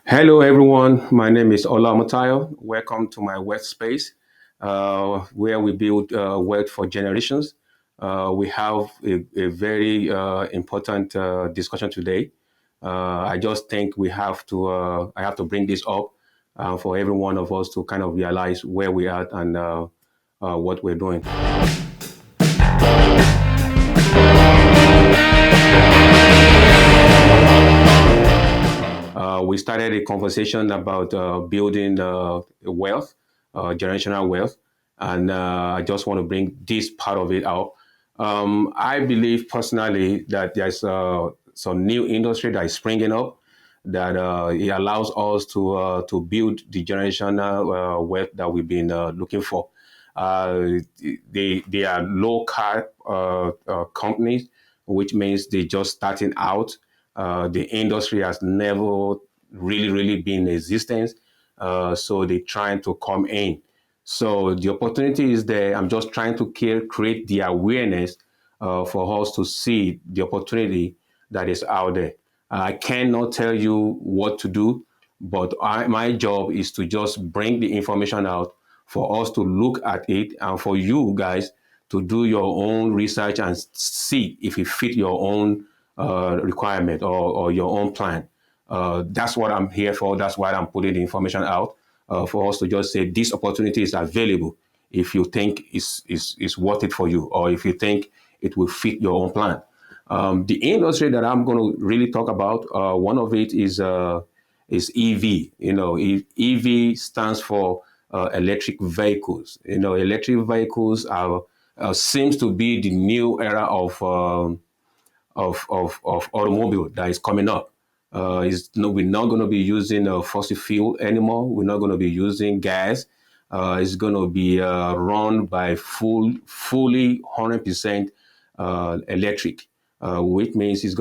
Hello, everyone. My name is Ola Omotayo. Welcome to my WealthSpace, where we build wealth for generations. We have a very important discussion today. I just think I have to bring this up for every one of us to kind of realize where we are and what we're doing. We started a conversation about building wealth, generational wealth, and I just want to bring this part of it out. I believe personally that there's some new industry that is springing up that it allows us to build the generational wealth that we've been looking for. Uh, they are low carb companies, which means they're just starting out. The industry has never really been in existence, so they're trying to come in. So the opportunity is there. I'm just trying to create the awareness for us to see the opportunity that is out there. I cannot tell you what to do, but my job is to just bring the information out for us to look at it and for you guys to do your own research and see if it fit your own requirement or your own plan. That's what I'm here for. That's why I'm putting the information out for us to just say this opportunity is available if you think it's worth it for you or if you think it will fit your own plan. The industry that I'm going to really talk about, one of it is EV. EV stands for electric vehicles. Electric vehicles are seems to be the new era of automobile that is coming up. No, we're not going to be using fossil fuel anymore. We're not going to be using gas. It's going to be run by fully 100% electric, which means it's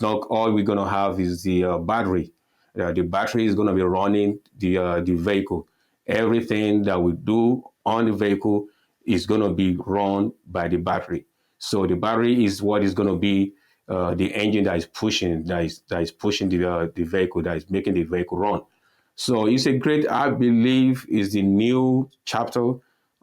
not all we're going to have is the battery. The battery is going to be running the vehicle. Everything that we do on the vehicle is going to be run by the battery. So the battery is what is going to be the engine that is pushing the vehicle, that is making the vehicle run. So it's a great, I believe, is the new chapter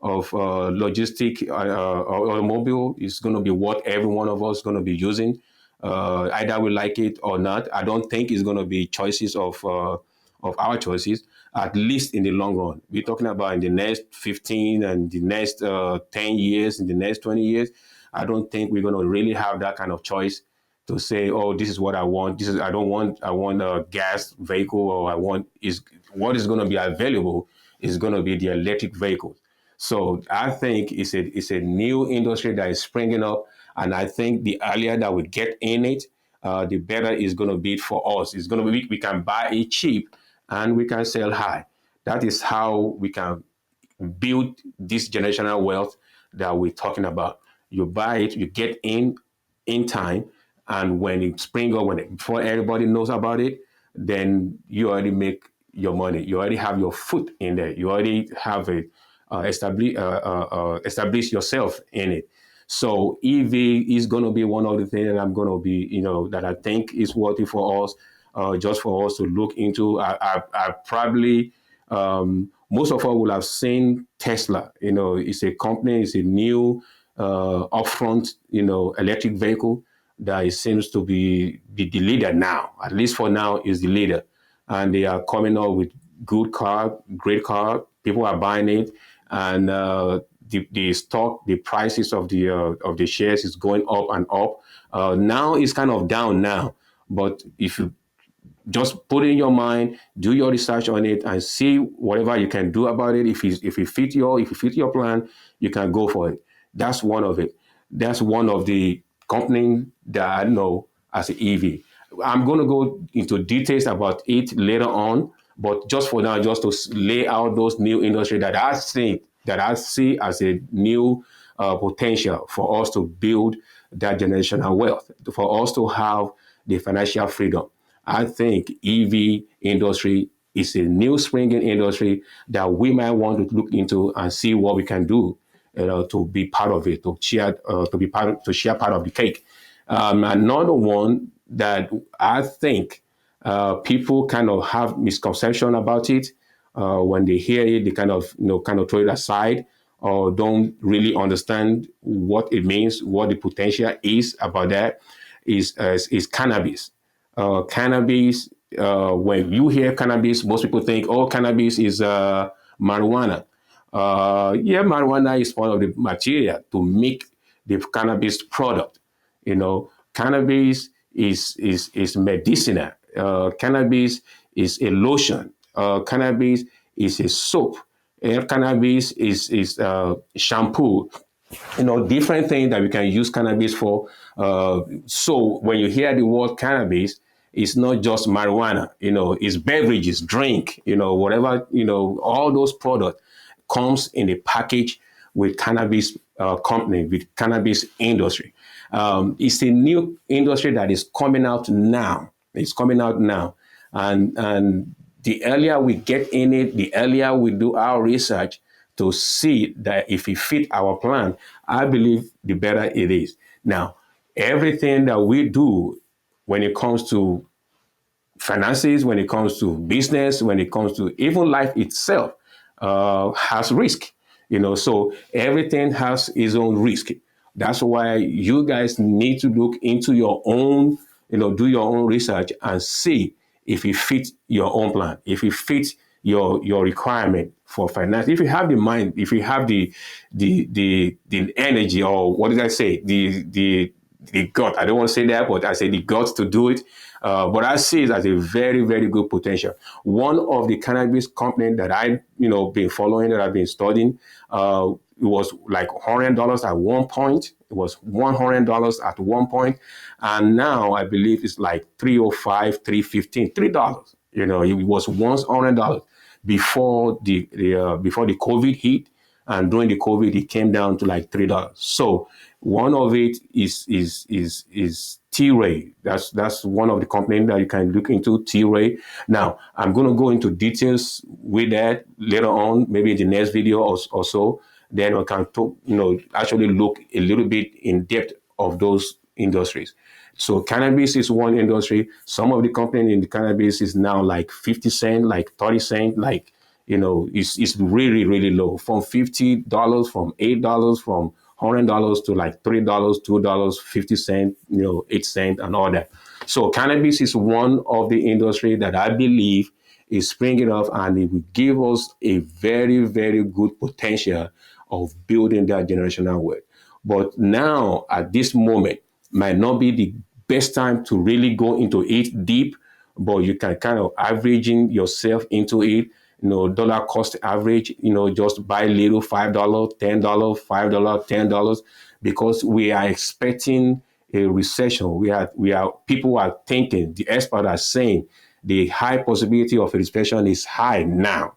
of logistic automobile. Is going to be what every one of us is going to be using. Either we like it or not. I don't think it's going to be choices of our choices, at least in the long run. We're talking about in the next 15 and the next 10 years, in the next 20 years. I don't think we're going to really have that kind of choice to say, oh, this is what I want. I want a gas vehicle, or I want is what is going to be available is going to be the electric vehicles. So I think it's a new industry that is springing up, and I think the earlier that we get in it, the better it's going to be for us. It's going to be we can buy it cheap and we can sell high. That is how we can build this generational wealth that we're talking about. You buy it, you get in time, and when it spring up, before everybody knows about it, then you already make your money. You already have your foot in there. You already have a establish yourself in it. So EV is going to be one of the things that I'm going to be, that I think is worthy for us, just for us to look into. I probably most of us will have seen Tesla. It's a company. It's a new upfront, electric vehicle that it seems to be the leader now. At least for now, is the leader, and they are coming up with great car. People are buying it, and the stock, the prices of the shares is going up and up. Now it's kind of down now, but if you just put in your mind, do your research on it, and see whatever you can do about it. If you fit your plan, you can go for it. That's one of it. That's one of the company that I know as an EV. I'm going to go into details about it later on, but just for now, just to lay out those new industry that I see as a new potential for us to build that generational wealth, for us to have the financial freedom. I think EV industry is a new springing industry that we might want to look into and see what we can do, to be part of it, to share part of the cake. Another one that I think People kind of have misconception about it. When they hear it, they kind of throw it aside or don't really understand what it means, what the potential is about that. Is cannabis. Cannabis. When you hear cannabis, most people think, "Oh, cannabis is marijuana." Yeah, marijuana is one of the material to make the cannabis product. Cannabis is medicinal. Cannabis is a lotion. Cannabis is a soap. Cannabis is shampoo. Different things that we can use cannabis for. So when you hear the word cannabis, it's not just marijuana. It's beverages, drink. Whatever. All those products comes in a package with cannabis company, with cannabis industry. It's a new industry that is coming out now. It's coming out now, and the earlier we get in it, the earlier we do our research to see that if it fit our plan, I believe the better it is. Now, everything that we do when it comes to finances, when it comes to business, when it comes to even life itself, has risk. So everything has its own risk. That's why you guys need to look into your own, do your own research and see if it fits your own plan, if it fits your requirement for finance. If you have the mind, if you have the energy, or what did I say, the gut. I don't want to say that, but I say the guts to do it. But I see it as a very, very good potential. One of the cannabis companies that I've been following, that I've been studying, it was like $100 at one point. It was $100 at one point, and now I believe it's like 305, 315, $3. It was once $100 before the COVID hit, and during the COVID, it came down to like $3. So one of it is T-Ray. That's one of the companies that you can look into, T-Ray. Now, I'm going to go into details with that later on, maybe in the next video or so. Then we can talk, actually look a little bit in depth of those industries. So cannabis is one industry. Some of the company in the cannabis is now like 50 cents, like 30 cents, like, it's really, really low. From $50, from $8, from $100 to like $3, $2, 50 cents, 8 cents, and all that. So cannabis is one of the industry that I believe is springing up, and it will give us a very, very good potential of building that generational wealth. But now, at this moment, might not be the best time to really go into it deep, but you can kind of averaging yourself into it. Dollar cost average, just buy little, $5, $10, $5, $10, because we are expecting a recession. People are thinking, the experts are saying the high possibility of a recession is high now.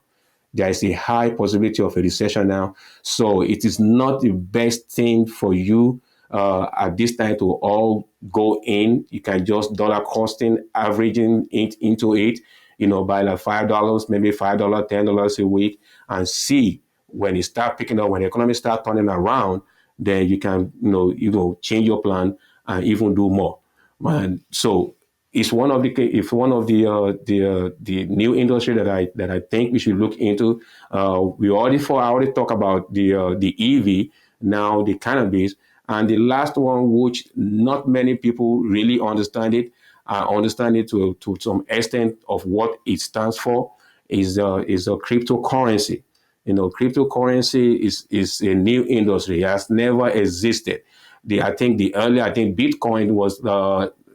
There is a high possibility of a recession now. So it is not the best thing for you at this time to all go in. You can just dollar costing, averaging it into it, by like $5, maybe $5, $10 a week, and see when it start picking up, when the economy start turning around, then you can, change your plan and even do more. And so it's one of the new industry that I think we should look into. I already talked about the EV, now the cannabis, and the last one, which not many people really understand it. Understand it to some extent of what it stands for, is a cryptocurrency. Cryptocurrency is a new industry. It has never existed. I think Bitcoin was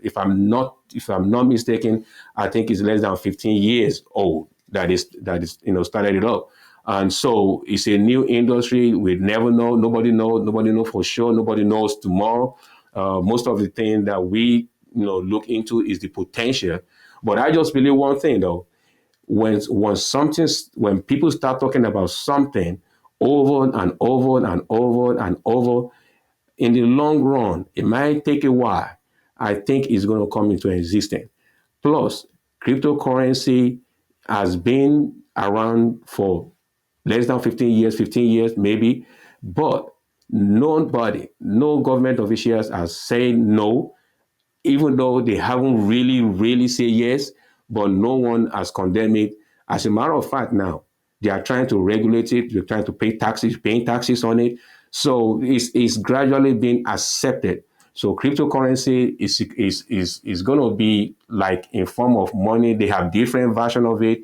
if I'm not mistaken, I think it's less than 15 years old that is started it up. And so it's a new industry. We never know. Nobody knows for sure. Nobody knows tomorrow. Most of the things that we look into is the potential. But I just believe one thing though. When people start talking about something over and over and over and over, in the long run, it might take a while. I think it's going to come into existence. Plus, cryptocurrency has been around for less than 15 years maybe, but nobody, no government officials has said no, even though they haven't really, really said yes. but no one has condemned it. As a matter of fact, now they are trying to regulate it. They're trying to paying taxes on it. So it's gradually being accepted. So cryptocurrency is going to be like in form of money. They have different version of it.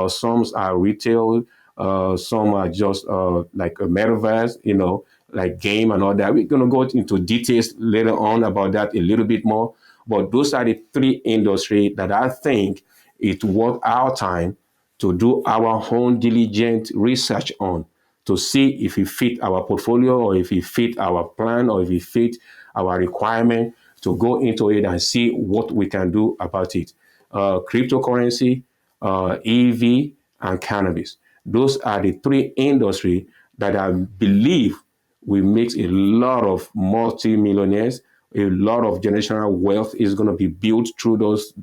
Some are retail. Some are just like a metaverse, like game and all that. We're going to go into details later on about that a little bit more. But those are the three industries that I think it's worth our time to do our own diligent research on, to see if it fit our portfolio, or if it fit our plan, or if it fit our requirement, to go into it and see what we can do about it. Cryptocurrency, EV, and cannabis. Those are the three industries that I believe will make a lot of multi-millionaires. A lot of generational wealth is going to be built through those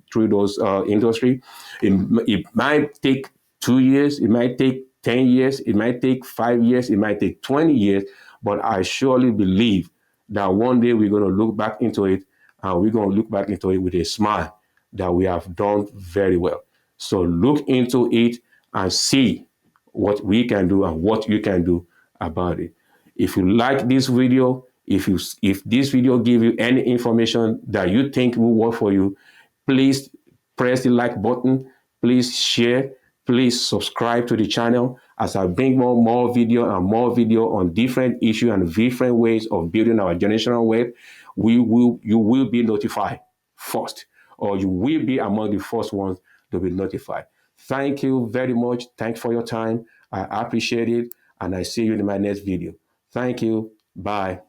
industry. It might take 2 years, it might take 10 years, it might take 5 years, it might take 20 years, but I surely believe that one day we're going to look back into it, and we're going to look back into it with a smile that we have done very well. So look into it and see what we can do and what you can do about it. If you like this video, if this video give you any information that you think will work for you, please press the like button. Please share. Please subscribe to the channel as I bring more video and more video on different issues and different ways of building our generational wealth. You will be notified first, or you will be among the first ones to be notified. Thank you very much. Thanks for your time. I appreciate it, and I see you in my next video. Thank you. Bye.